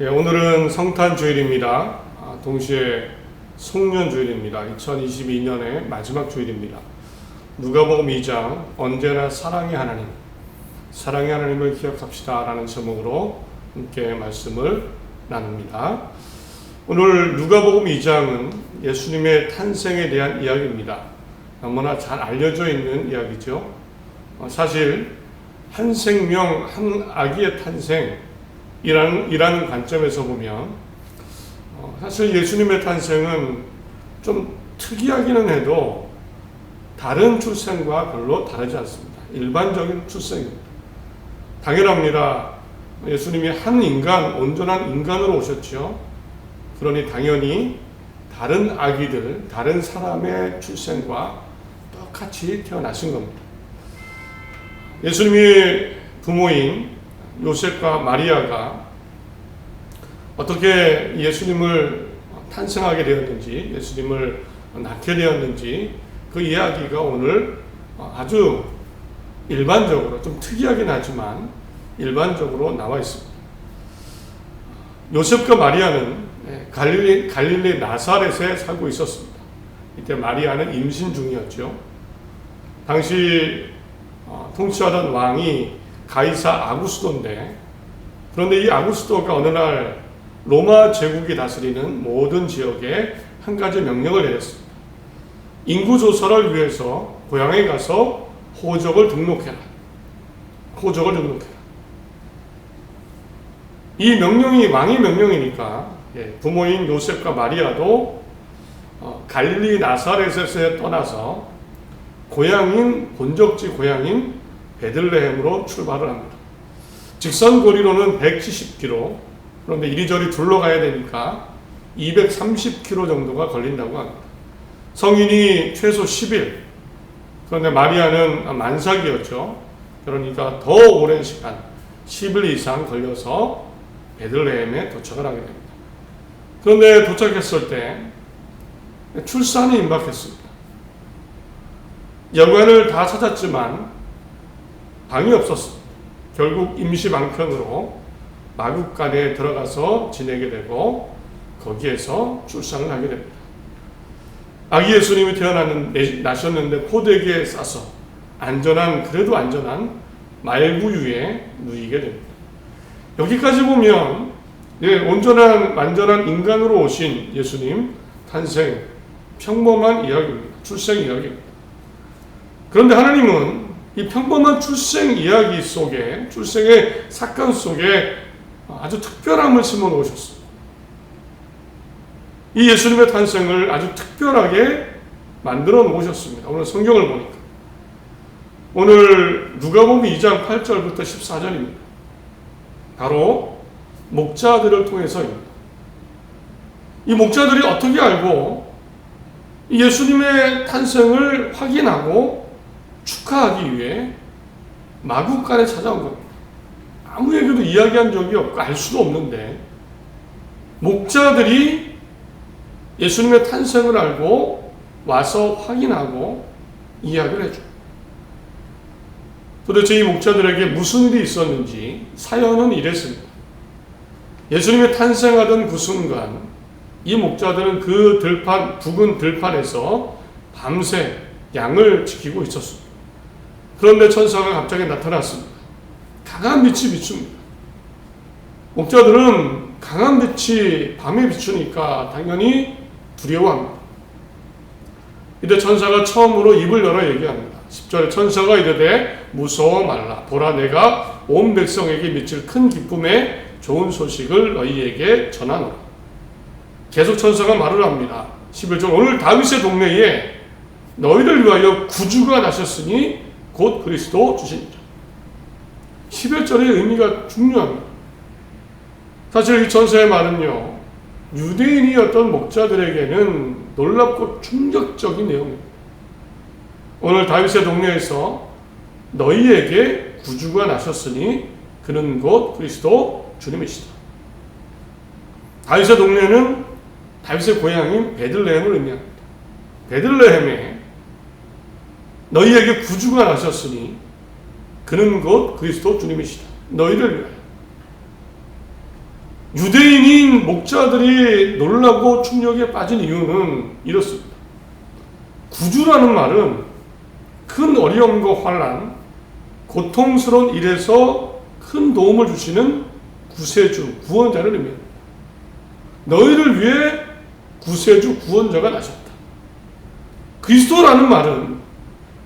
오늘은 성탄주일입니다. 동시에 송년주일입니다. 2022년의 마지막 주일입니다. 누가복음 2장 언제나 사랑의 하나님, 사랑의 하나님을 기억합시다 라는 제목으로 함께 말씀을 나눕니다. 오늘 누가복음 2장은 예수님의 탄생에 대한 이야기입니다. 너무나 잘 알려져 있는 이야기죠. 사실 한 생명, 한 아기의 탄생이라는 관점에서 보면 사실 예수님의 탄생은 좀 특이하기는 해도 다른 출생과 별로 다르지 않습니다. 일반적인 출생입니다. 당연합니다. 예수님이 한 인간, 온전한 인간으로 오셨죠. 그러니 당연히 다른 아기들, 다른 사람의 출생과 똑같이 태어나신 겁니다. 예수님의 부모인 요셉과 마리아가 어떻게 예수님을 탄생하게 되었는지, 예수님을 낳게 되었는지 그 이야기가 오늘 아주 일반적으로, 좀 특이하긴 하지만 일반적으로 나와 있습니다. 요셉과 마리아는 갈릴리 나사렛에 살고 있었습니다. 이때 마리아는 임신 중이었죠. 당시 통치하던 왕이 가이사 아구스도인데, 그런데 이 아구스도가 어느 날 로마 제국이 다스리는 모든 지역에 한 가지 명령을 내렸습니다. 인구 조사를 위해서 고향에 가서 호적을 등록해라. 호적을 등록해라. 이 명령이 왕의 명령이니까 부모인 요셉과 마리아도 갈릴리 나사렛에서 떠나서 본적지 고향인 베들레헴으로 출발을 합니다. 직선 거리로는 170km, 그런데 이리저리 둘러가야 되니까 230km 정도가 걸린다고 합니다. 성인이 최소 10일, 그런데 마리아는 만삭이었죠. 그러니까 더 오랜 시간, 10일 이상 걸려서 베들레헴에 도착을 하게 됩니다. 그런데 도착했을 때 출산이 임박했습니다. 여관을 다 찾았지만 방이 없었습니다. 결국 임시 방편으로 마구간에 들어가서 지내게 되고 거기에서 출산을 하게 됩니다. 아기 예수님이 나셨는데 포대기에 싸서 그래도 안전한 말구유에 누이게 됩니다. 여기까지 보면 완전한 인간으로 오신 예수님 탄생, 평범한 이야기입니다. 출생 이야기입니다. 그런데 하나님은 이 평범한 출생 이야기 속에, 출생의 사건 속에 아주 특별함을 심어 놓으셨습니다. 이 예수님의 탄생을 아주 특별하게 만들어 놓으셨습니다. 오늘 성경을 보니까. 오늘 누가복음 2장 8절부터 14절입니다. 바로 목자들을 통해서입니다. 이 목자들이 어떻게 알고 예수님의 탄생을 확인하고 축하하기 위해 마구간에 찾아온 겁니다. 아무에게도 이야기한 적이 없고 알 수도 없는데 목자들이 예수님의 탄생을 알고 와서 확인하고 이야기를 해줘요. 도대체 이 목자들에게 무슨 일이 있었는지 사연은 이랬습니다. 예수님이 탄생하던 그 순간 이 목자들은 그 부근 들판에서 밤새 양을 지키고 있었습니다. 그런데 천사가 갑자기 나타났습니다. 강한 빛이 비춥니다. 목자들은 강한 빛이 밤에 비추니까 당연히 두려워합니다. 이때 천사가 처음으로 입을 열어 얘기합니다. 10절에 천사가 이르되 무서워 말라. 보라, 내가 온 백성에게 미칠 큰 기쁨의 좋은 소식을 너희에게 전하노라. 계속 천사가 말을 합니다. 11절 오늘 다윗의 동네에 너희를 위하여 구주가 나셨으니 곧 그리스도 주시니라. 11절의 의미가 중요합니다. 사실 이 천사의 말은요, 유대인이었던 목자들에게는 놀랍고 충격적인 내용입니다. 오늘 다윗의 동네에서 너희에게 구주가 나셨으니 그는 곧 그리스도 주님이시다. 다윗의 동네는 다윗의 고향인 베들레헴을 의미합니다. 베들레헴에 너희에게 구주가 나셨으니 그는 곧 그리스도 주님이시다. 너희를 위하여. 유대인인 목자들이 놀라고 충격에 빠진 이유는 이렇습니다. 구주라는 말은 큰 어려움과 환난, 고통스러운 일에서 큰 도움을 주시는 구세주, 구원자를 의미합니다. 너희를 위해 구세주, 구원자가 나셨다. 그리스도라는 말은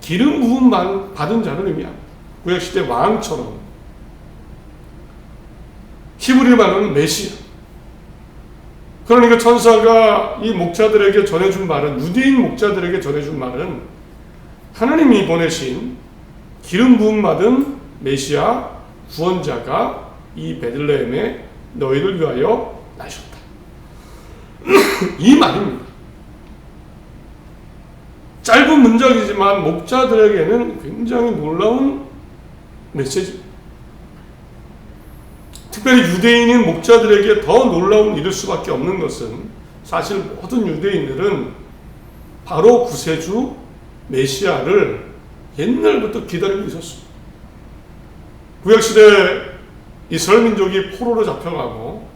기름 부음 받은 자를 의미합니다. 구약시대 왕처럼 히브리 말은 메시아. 그러니까 천사가 이 목자들에게 전해준 말은, 유대인 목자들에게 전해준 말은 하나님이 보내신 기름 부음 받은 메시아 구원자가 이 베들레헴에 너희를 위하여 나셨다. 이 말입니다. 짧은 문장이지만 목자들에게는 굉장히 놀라운 메시지입니다. 특별히 유대인인 목자들에게 더 놀라운 일일 수밖에 없는 것은 사실 모든 유대인들은 바로 구세주 메시아를 옛날부터 기다리고 있었습니다. 구약시대 이스라엘 민족이 포로로 잡혀가고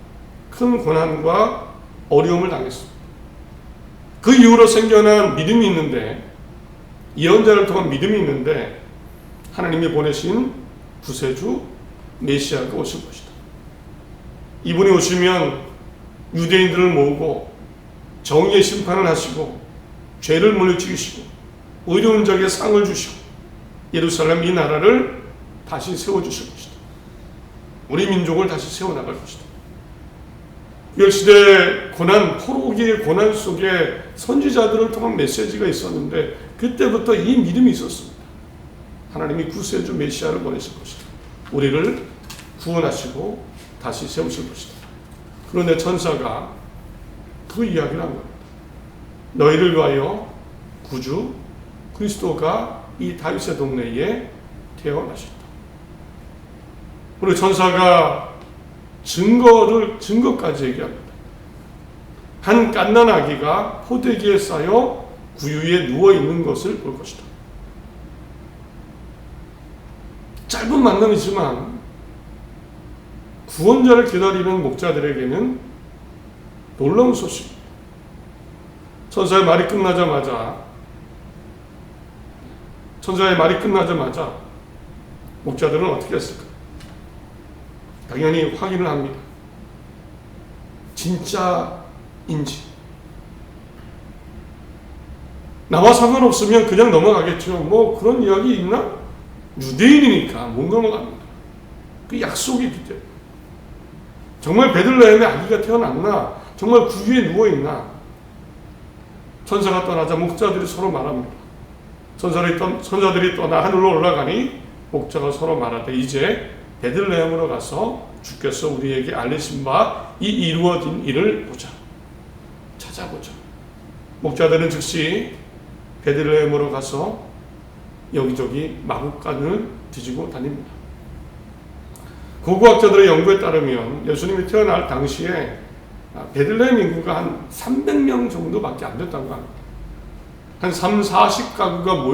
큰 고난과 어려움을 당했습니다. 그 이후로 생겨난 믿음이 있는데, 예언자를 통한 믿음이 있는데 하나님이 보내신 구세주 메시아가 오실 것이다. 이분이 오시면 유대인들을 모으고 정의의 심판을 하시고 죄를 물리치시고 의로운 자에게 상을 주시고 예루살렘 이 나라를 다시 세워주실 것이다. 우리 민족을 다시 세워나갈 것이다. 구약시대 고난, 포로기의 고난 속에 선지자들을 통한 메시지가 있었는데 그때부터 이 믿음이 있었습니다. 하나님이 구세주 메시아를 보내실 것이다. 우리를 구원하시고 다시 세우실 것이다. 그런데 천사가 그 이야기를 한 겁니다. 너희를 위하여 구주 그리스도가 이 다윗의 동네에 태어나셨다. 그리고 천사가 증거까지 얘기합니다. 한 갓난 아기가 포대기에 쌓여 구유에 누워 있는 것을 볼 것이다. 짧은 만남이지만 구원자를 기다리는 목자들에게는 놀라운 소식입니다. 천사의 말이 끝나자마자 목자들은 어떻게 했을까? 당연히 확인을 합니다. 진짜인지. 나와 상관없으면 그냥 넘어가겠죠. 뭐 그런 이야기 있나? 유대인이니까 못 넘어갑니다. 그 약속이 있기 때문에. 정말 베들레헴에 아기가 태어났나? 정말 구유에 누워있나? 천사가 떠나자 목자들이 서로 말합니다. 천사들이 떠나 하늘로 올라가니 목자가 서로 말하되 이제 베들레헴으로 가서 주께서 우리에게 알리신 바 이 이루어진 일을 보자. 찾아보자. 목자들은 즉시 베들레헴으로 가서 여기저기 마구간을 뒤지고 다닙니다. 고고학자들의 연구에 따르면 예수님이 태어날 당시에 베들레헴 인구가 한 300명 정도밖에 안 됐다고 합니다. 한 40가구가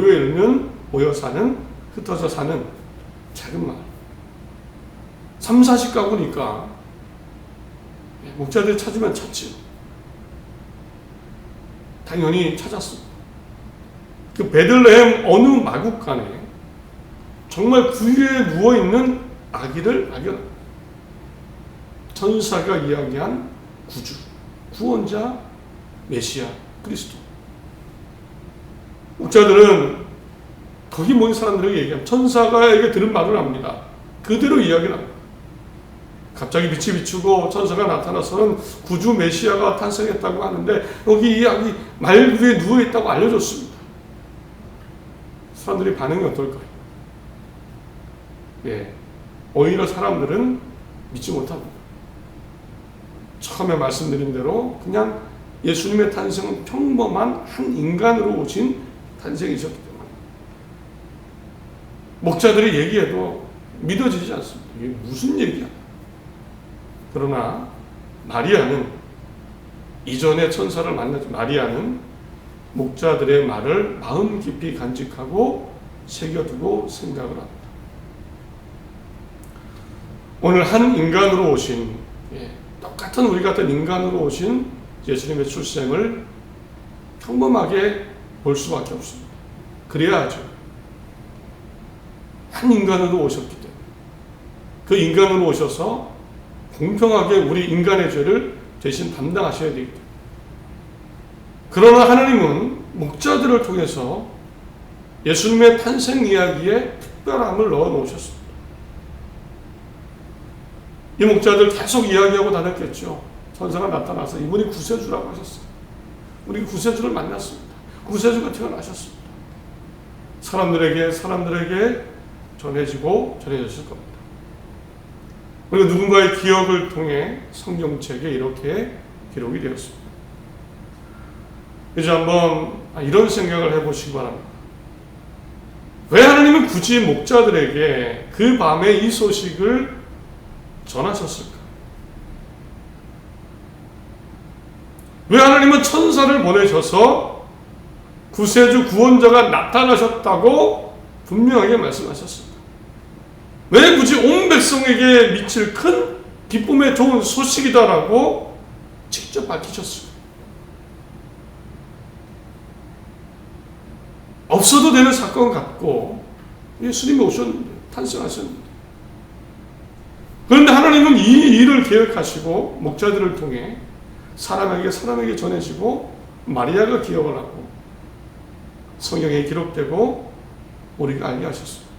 흩어져 사는 작은 마을. 40가구니까 목자들이 찾으면 찾지요. 당연히 찾았습니다. 그 베들레헴 어느 마구간에 정말 구유에 누워있는 아기를 발견합니다. 천사가 이야기한 구주, 구원자, 메시아, 그리스도. 목자들은 거기 모인 사람들에게 얘기합니다. 천사가에게 들은 말을 합니다. 그대로 이야기를 합니다. 갑자기 빛이 비추고 천사가 나타나서는 구주 메시아가 탄생했다고 하는데 여기 이 아기 말 위에 누워있다고 알려줬습니다. 사람들이 반응이 어떨까요? 오히려 사람들은 믿지 못합니다. 처음에 말씀드린 대로 그냥 예수님의 탄생은 평범한 한 인간으로 오신 탄생이셨기 때문에 목자들이 얘기해도 믿어지지 않습니다. 이게 무슨 얘기야? 그러나 마리아는 이전에 천사를 만나지 마리아는 목자들의 말을 마음 깊이 간직하고 새겨두고 생각을 합니다. 오늘 한 인간으로 오신 똑같은 우리 같은 인간으로 오신 예수님의 출생을 평범하게 볼 수밖에 없습니다. 그래야죠. 한 인간으로 오셨기 때문에 그 인간으로 오셔서 공평하게 우리 인간의 죄를 대신 담당하셔야 되기 때문에. 그러나 하나님은 목자들을 통해서 예수님의 탄생 이야기에 특별함을 넣어 놓으셨습니다. 이 목자들 계속 이야기하고 다녔겠죠. 천사가 나타나서 이분이 구세주라고 하셨어요. 우리 구세주를 만났습니다. 구세주가 태어나셨습니다. 사람들에게 전해졌을 겁니다. 그리고 누군가의 기억을 통해 성경책에 이렇게 기록이 되었습니다. 이제 한번 이런 생각을 해보시기 바랍니다. 왜 하나님은 굳이 목자들에게 그 밤에 이 소식을 전하셨을까? 왜 하나님은 천사를 보내셔서 구세주 구원자가 나타나셨다고 분명하게 말씀하셨습니다. 왜 굳이 온 백성에게 미칠 큰 기쁨의 좋은 소식이다라고 직접 밝히셨습니다. 없어도 되는 사건 같고 예수님이 오셨는데, 탄생하셨는데, 그런데 하나님은 이 일을 계획하시고 목자들을 통해 사람에게 전해지고 마리아가 기억을 하고 성경에 기록되고 우리가 알게 하셨습니다.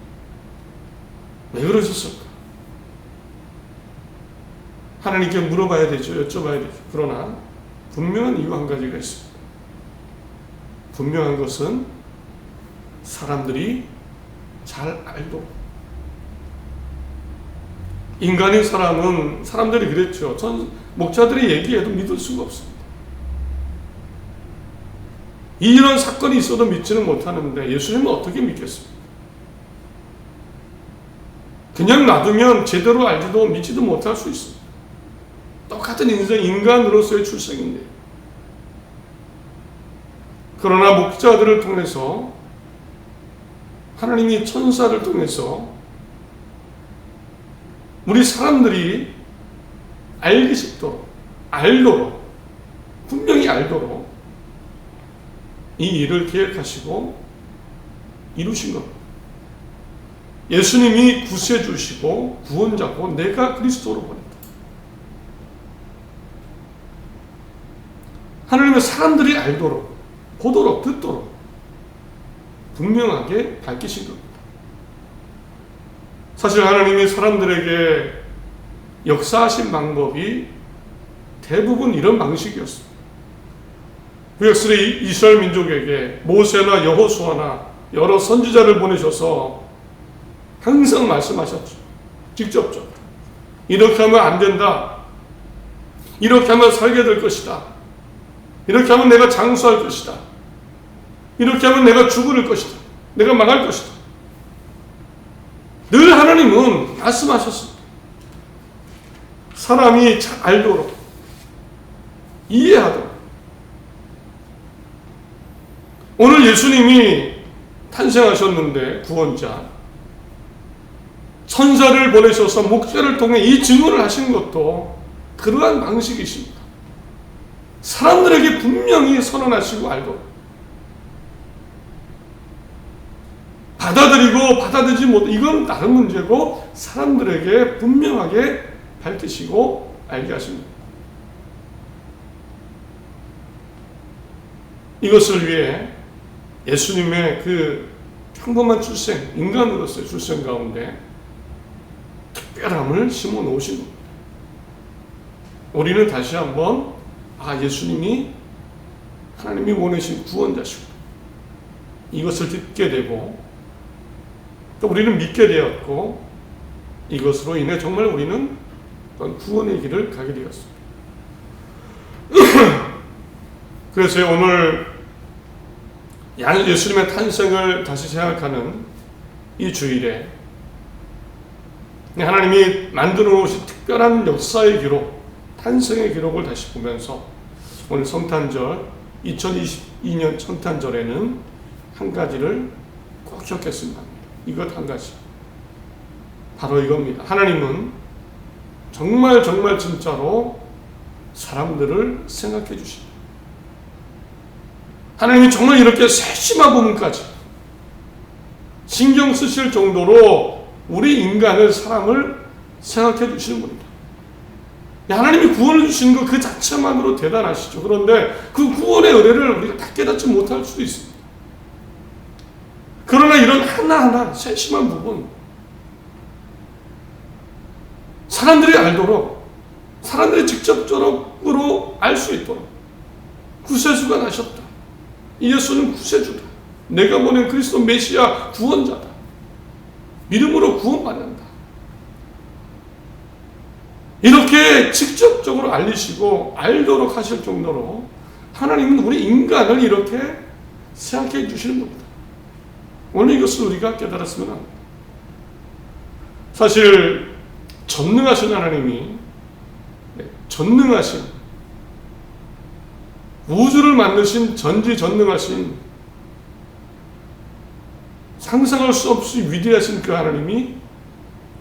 왜 그러셨을까? 하나님께 물어봐야 되죠. 여쭤봐야 되죠. 그러나 분명한 이유 한 가지가 있습니다. 분명한 것은 사람들이 잘 알도록. 인간인 사람들이 그랬죠. 목자들이 얘기해도 믿을 수가 없습니다. 이런 사건이 있어도 믿지는 못하는데 예수님은 어떻게 믿겠습니까? 그냥 놔두면 제대로 알지도 믿지도 못할 수 있습니다. 똑같은 인간으로서의 출생인데. 그러나 목자들을 통해서 하나님이 천사를 통해서 우리 사람들이 알기 쉽도록, 분명히 알도록 이 일을 계획하시고 이루신 겁니다. 예수님이 구세주시고 구원자고 내가 그리스도로 보냈다. 하나님은 사람들이 알도록, 보도록, 듣도록 분명하게 밝히신 겁니다. 사실 하나님이 사람들에게 역사하신 방법이 대부분 이런 방식이었습니다. 구약시대 이스라엘 민족에게 모세나 여호수아나 여러 선지자를 보내셔서 항상 말씀하셨죠. 직접적으로. 이렇게 하면 안 된다. 이렇게 하면 살게 될 것이다. 이렇게 하면 내가 장수할 것이다. 이렇게 하면 내가 죽을 것이다. 내가 망할 것이다. 늘 하나님은 말씀하셨습니다. 사람이 잘 알도록, 이해하도록. 오늘 예수님이 탄생하셨는데 구원자, 천사를 보내셔서 목자를 통해 이 증언을 하신 것도 그러한 방식이십니다. 사람들에게 분명히 선언하시고 알도록. 받아들이고 받아들이지 못, 이건 다른 문제고 사람들에게 분명하게 밝히시고 알게 하십니다. 이것을 위해 예수님의 그 평범한 출생, 인간으로서의 출생 가운데 특별함을 심어 놓으신 겁니다. 우리는 다시 한번 예수님이 하나님이 원하신 구원자시고 이것을 듣게 되고 또 우리는 믿게 되었고 이것으로 인해 정말 우리는 구원의 길을 가게 되었습니다. 그래서 오늘 예수님의 탄생을 다시 생각하는 이 주일에 하나님이 만들어 놓으신 특별한 역사의 기록, 탄생의 기록을 다시 보면서 오늘 성탄절, 2022년 성탄절에는 한 가지를 꼭 기억했으면 합니다. 이것 한 가지. 바로 이겁니다. 하나님은 정말 진짜로 사람들을 생각해 주십니다. 하나님이 정말 이렇게 세심한 부분까지 신경 쓰실 정도로 우리 인간을, 사람을 생각해 주시는 분입니다. 하나님이 구원을 주시는 것 그 자체만으로 대단하시죠. 그런데 그 구원의 은혜를 우리가 다 깨닫지 못할 수도 있습니다. 그러나 이런 하나하나 세심한 부분, 사람들이 알도록, 사람들이 직접적으로 알 수 있도록 구세주가 나셨다. 예수는 구세주다. 내가 보낸 그리스도 메시아 구원자다. 믿음으로 구원받는다. 이렇게 직접적으로 알리시고 알도록 하실 정도로 하나님은 우리 인간을 이렇게 생각해 주시는 겁니다. 오늘 이것을 우리가 깨달았으면 합니다. 사실 전능하신 하나님이, 전능하신, 우주를 만드신 전지전능하신, 상상할 수 없이 위대하신 그 하나님이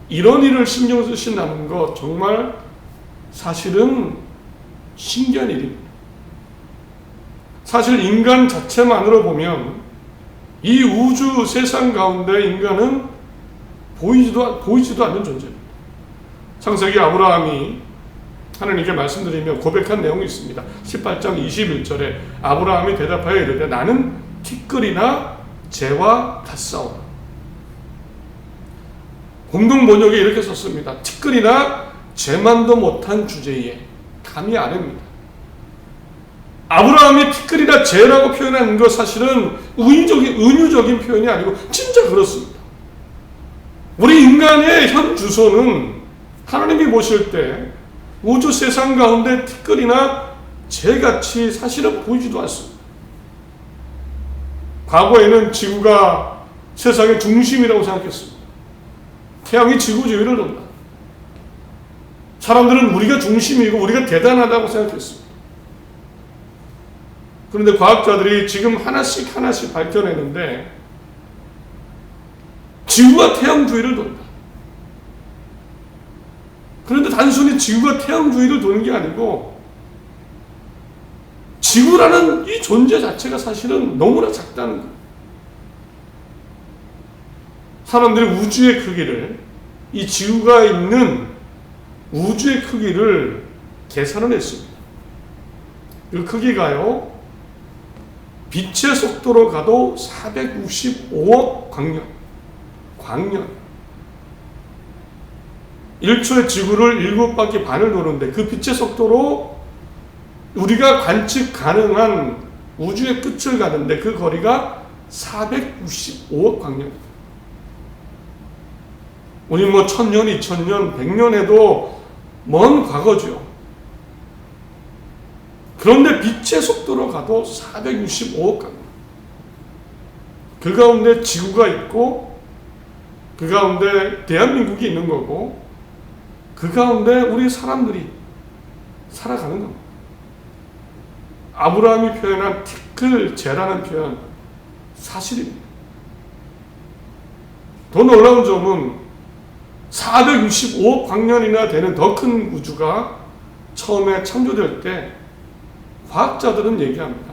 이런 일을 신경 쓰신다는 것, 정말 사실은 신기한 일입니다. 사실 인간 자체만으로 보면 이 우주 세상 가운데 인간은 보이지도 않는 존재입니다. 창세기 아브라함이 하나님께 말씀드리며 고백한 내용이 있습니다. 18장 21절에 아브라함이 대답하여 이르되 나는 티끌이나 재와 같사오나. 공동 번역에 이렇게 썼습니다. 티끌이나 재만도 못한 주제에 감히 아닙니다. 아브라함이 티끌이나 재라고 표현하는 것 사실은 은유적인 표현이 아니고 진짜 그렇습니다. 우리 인간의 현 주소는 하나님이 보실 때 우주 세상 가운데 티끌이나 재같이 사실은 보이지도 않습니다. 과거에는 지구가 세상의 중심이라고 생각했습니다. 태양이 지구 주위를 돈다. 사람들은 우리가 중심이고 우리가 대단하다고 생각했습니다. 그런데 과학자들이 지금 하나씩 밝혀내는데 지구가 태양 주위를 돈다. 그런데 단순히 지구가 태양 주위를 도는 게 아니고 지구라는 이 존재 자체가 사실은 너무나 작다는 거예요. 사람들이 우주의 크기를, 이 지구가 있는 우주의 크기를 계산을 했습니다. 그 크기가요, 빛의 속도로 가도 465억 광년. 1초에 지구를 7바퀴 반을 도는데 그 빛의 속도로 우리가 관측 가능한 우주의 끝을 가는데 그 거리가 465억 광년입니다. 우리 1000년, 2000년, 100년 해도 먼 과거죠. 그런데 빛의 속도로 가도 465억 광년. 그 가운데 지구가 있고 그 가운데 대한민국이 있는 거고 그 가운데 우리 사람들이 살아가는 겁니다. 아브라함이 표현한 티끌 재라는 표현 사실입니다. 더 놀라운 점은 465억 광년이나 되는 더 큰 우주가 처음에 창조될 때 과학자들은 얘기합니다.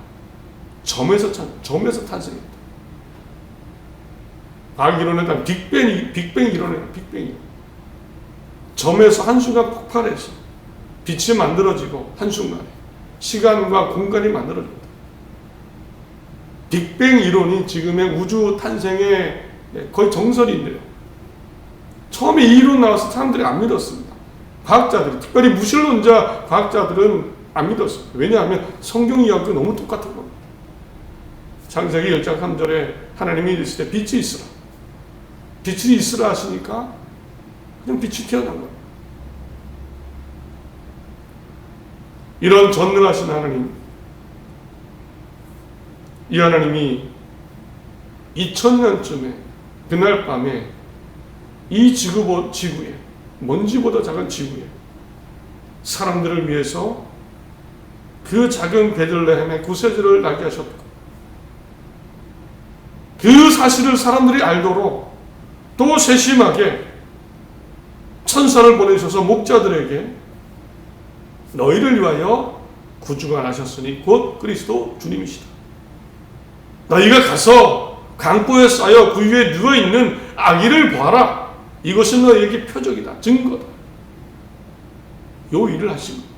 점에서 탄생입니다. 과학 이론에 따르면 빅뱅 이론이에요. 빅뱅이. 점에서 한순간 폭발해서 빛이 만들어지고 한순간에 시간과 공간이 만들어집니다. 빅뱅 이론이 지금의 우주 탄생의 거의 정설인데요. 처음에 이 이론 나와서 사람들이 안 믿었습니다. 과학자들이, 특별히 무신론자 과학자들은 안 믿었어요. 왜냐하면 성경 이야기가 너무 똑같은 겁니다. 창세기 1장 3절에 하나님이 이르시되 빛이 있으라. 빛이 있으라 하시니까 그냥 빛이 튀어나온 거예요. 이런 전능하신 하나님, 이 하나님이 2000년쯤에 그날 밤에 이 지구에, 먼지보다 작은 지구에 사람들을 위해서 그 작은 베들레헴에 구세주를 나게 하셨고, 그 사실을 사람들이 알도록 또 세심하게 천사를 보내셔서 목자들에게 너희를 위하여 구주가 나셨으니 곧 그리스도 주님이시다. 너희가 가서 강보에 쌓여 그 위에 누워있는 아기를 봐라. 이것은 너희에게 표적이다. 증거다. 요 일을 하신 거예요.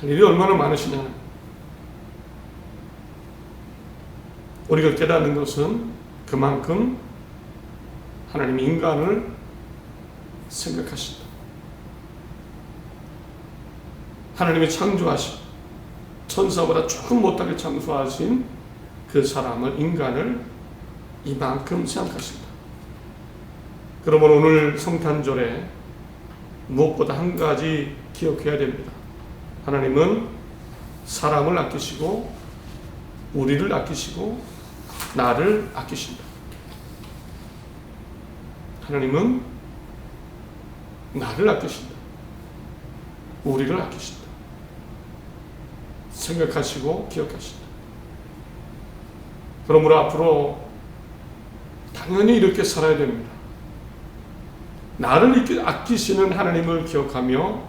할 일이 얼마나 많으시냐. 우리가 깨닫는 것은 그만큼 하나님이 인간을 생각하신다. 하나님이 창조하신 천사보다 조금 못하게 창조하신 그 사람을, 인간을 이만큼 생각하신다. 그러면 오늘 성탄절에 무엇보다 한 가지 기억해야 됩니다. 하나님은 사람을 아끼시고 우리를 아끼시고 나를 아끼신다. 하나님은 나를 아끼신다. 우리를 아끼신다. 생각하시고 기억하신다. 그러므로 앞으로 당연히 이렇게 살아야 됩니다. 나를 아끼시는 하나님을 기억하며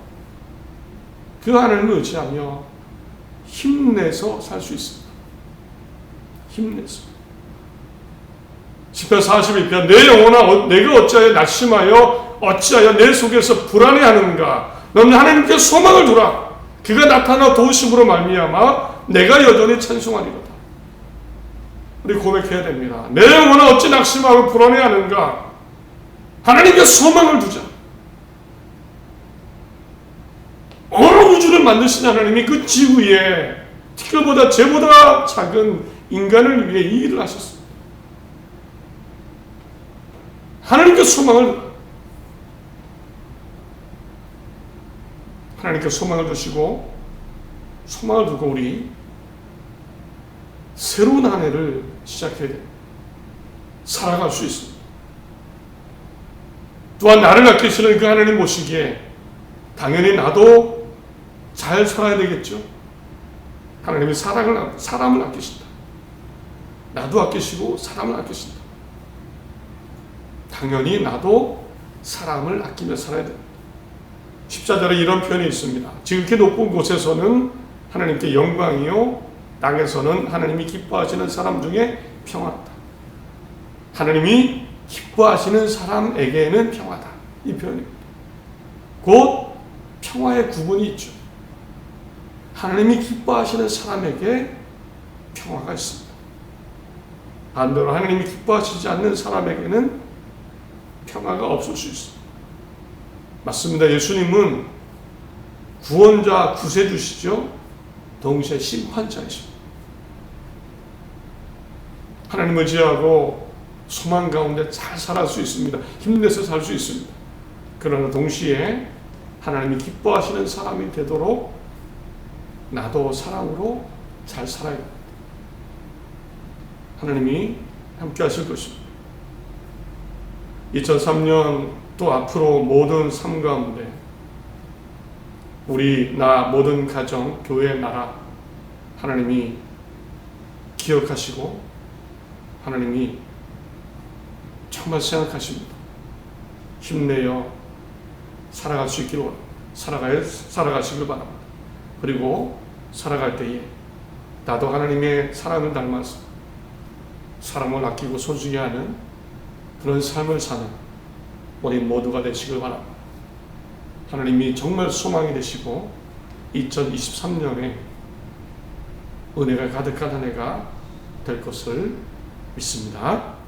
그 하나님을 의지하며 힘내서 살 수 있습니다. 힘내서. 시편 41편 내 영혼아 내가 어찌하여 낙심하여 어찌하여 내 속에서 불안해하는가. 너는 하나님께 소망을 두라. 그가 나타나 도우심으로 말미암아 내가 여전히 찬송하리로다. 우리 고백해야 됩니다. 내 영혼아 어찌 낙심하고 불안해하는가. 하나님께 소망을 두자. 어느 우주를 만드신 하나님이 그 지구에 티끌보다 재보다 작은 인간을 위해 이 일을 하셨습니다. 하나님께 소망을 하나님께 소망을 두시고 소망을 두고 우리 새로운 한 해를 시작해야 됩니다. 살아갈 수 있습니다. 또한 나를 아끼시는 그 하나님 보시기에 당연히 나도 잘 살아야 되겠죠. 하나님이 사람을 아끼신다. 나도 아끼시고 사람을 아끼신다. 당연히 나도 사람을 아끼며 살아야 됩니다. 십자가에 이런 표현이 있습니다. 지극히 높은 곳에서는 하나님께 영광이요 땅에서는 하나님이 기뻐하시는 사람 중에 평화다. 하나님이 기뻐하시는 사람에게는 평화다. 이 표현입니다. 곧 평화의 구분이 있죠. 하나님이 기뻐하시는 사람에게 평화가 있습니다. 반대로 하나님이 기뻐하시지 않는 사람에게는 평화가 없을 수 있습니다. 맞습니다. 예수님은 구원자, 구세주시죠. 동시에 심판자이십니다. 하나님을 의지하고 소망 가운데 잘 살아갈 수 있습니다. 힘내서 살 수 있습니다. 그러나 동시에 하나님이 기뻐하시는 사람이 되도록 나도 사랑으로 잘 살아야 됩니다. 하나님이 함께 하실 것입니다. 2003년 또 앞으로 모든 삶 가운데 우리, 나, 모든 가정, 교회, 나라 하나님이 기억하시고 하나님이 정말 생각하십니다. 힘내어 살아갈 수 있기를 살아가시길 바랍니다. 그리고 살아갈 때에 나도 하나님의 사랑을 닮아서 사람을 아끼고 소중히 하는 그런 삶을 사는 우리 모두가 되시길 바랍니다. 하나님이 정말 소망이 되시고 2023년에 은혜가 가득한 한 해가 될 것을 믿습니다.